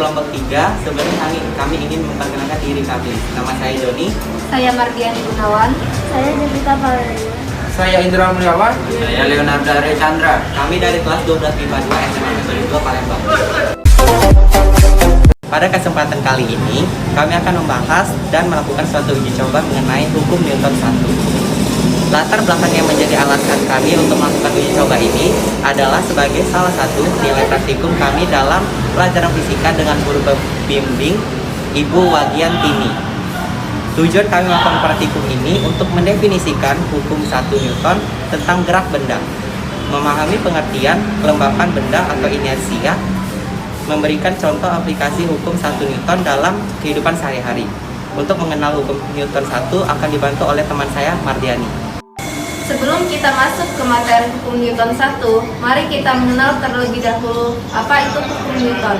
kelompok 3, sebenarnya kami ingin memperkenalkan diri kami. Nama saya Joni. Saya Mardiani Gunawan. Saya Jessica Valeria. Saya Indra Mulyawan. Saya Leonardo Arya Chandra. Kami dari kelas 12 MIPA 2 SMA Negeri 2 Palembang. Pada kesempatan kali ini, kami akan membahas dan melakukan suatu uji coba mengenai hukum Newton 1. Latar belakang yang menjadi alasan kami untuk melakukan uji coba ini adalah sebagai salah satu nilai praktikum kami dalam pelajaran fisika dengan guru pembimbing Ibu Wagian Tini. Tujuan kami melakukan praktikum ini untuk mendefinisikan hukum 1 Newton tentang gerak benda, memahami pengertian kelembapan benda atau inersia, memberikan contoh aplikasi hukum 1 Newton dalam kehidupan sehari-hari. Untuk mengenal hukum Newton 1 akan dibantu oleh teman saya, Mardiani. Sebelum kita masuk ke materi hukum Newton 1, mari kita mengenal terlebih dahulu apa itu hukum Newton.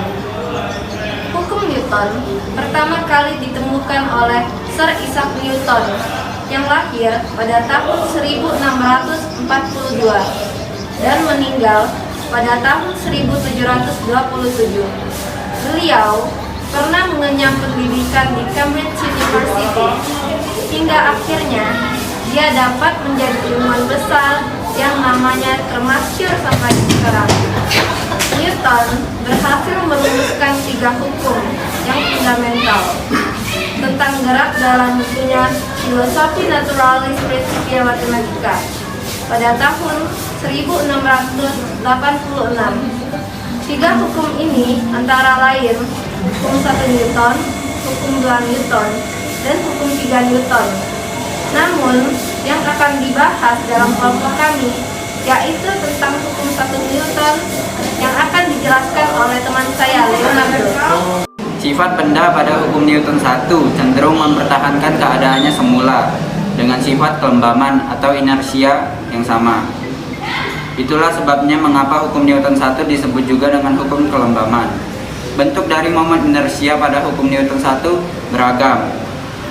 Hukum Newton pertama kali ditemukan oleh Sir Isaac Newton yang lahir pada tahun 1642 dan meninggal pada tahun 1727. Beliau pernah mengenyam pendidikan di Cambridge University hingga akhirnya dia dapat menjadi ilmuwan besar yang namanya termasyhur sampai sekarang. Newton berhasil merumuskan 3 hukum yang fundamental tentang gerak dalam bukunya Filosofi Naturalis Principia Mathematica pada tahun 1686. 3 hukum ini antara lain hukum 1 Newton, hukum 2 Newton, dan hukum 3 Newton. Namun, yang akan dibahas dalam kelompok kami yaitu tentang hukum 1 Newton yang akan dijelaskan oleh teman saya, Leonardo. Sifat benda pada hukum Newton 1 cenderung mempertahankan keadaannya semula dengan sifat kelembaman atau inersia yang sama. Itulah sebabnya mengapa hukum Newton 1 disebut juga dengan hukum kelembaman. Bentuk dari momen inersia pada hukum Newton 1 beragam.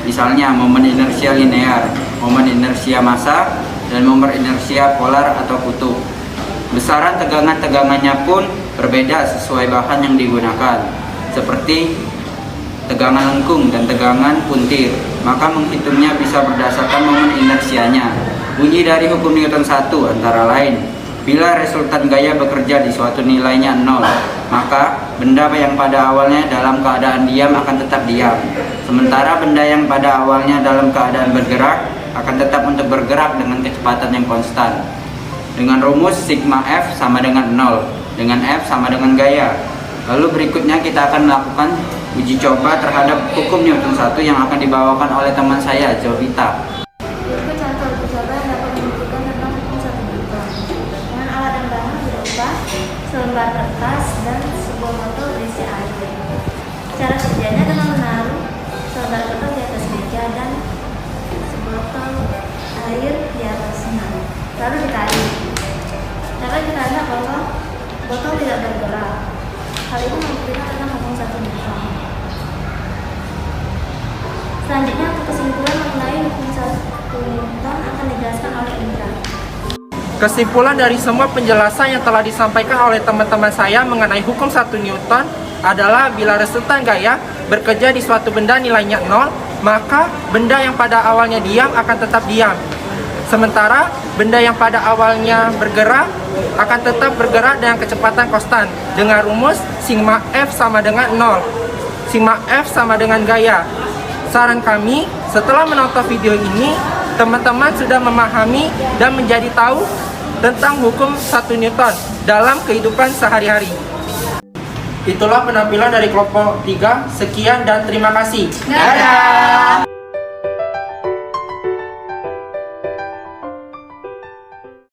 Misalnya momen inersia linear, momen inersia massa, dan momen inersia polar atau kutub. Besaran tegangan-tegangannya pun berbeda sesuai bahan yang digunakan, seperti tegangan lengkung dan tegangan puntir. Maka menghitungnya bisa berdasarkan momen inersianya. Bunyi dari hukum Newton 1 antara lain, bila resultan gaya bekerja di suatu nilainya 0, maka benda yang pada awalnya dalam keadaan diam akan tetap diam. Sementara benda yang pada awalnya dalam keadaan bergerak akan tetap untuk bergerak dengan kecepatan yang konstan. Dengan rumus sigma F sama dengan 0, dengan F sama dengan gaya. Lalu berikutnya kita akan melakukan uji coba terhadap hukum Newton 1 yang akan dibawakan oleh teman saya, Jovita. Berikut contoh uji coba yang dapat membuktikan tentang hukum 1 Newton. Dengan alat dan bahan berupa selembar kertas dan sebuah botol berisi air. Cara kerjanya dengan menaruh selembar kertas di atas meja dan sebotol air di atasnya, lalu ditarik. Cara ditanda bahwa botol tidak bergerak. Hal itu membuktikan tentang hukum 1 Newton. Selanjutnya, kesimpulan mengenai hukum 1 Newton akan dijelaskan oleh Indra. Kesimpulan dari semua penjelasan yang telah disampaikan oleh teman-teman saya mengenai hukum 1 Newton adalah bila resultan gaya bekerja di suatu benda nilainya 0, maka benda yang pada awalnya diam akan tetap diam. Sementara benda yang pada awalnya bergerak akan tetap bergerak dengan kecepatan konstan dengan rumus sigma F sama dengan 0. Sigma F sama dengan gaya. Saran kami, setelah menonton video ini, teman-teman sudah memahami dan menjadi tahu tentang hukum 1 Newton dalam kehidupan sehari-hari. Itulah penampilan dari kelompok 3. Sekian dan terima kasih. Dadah!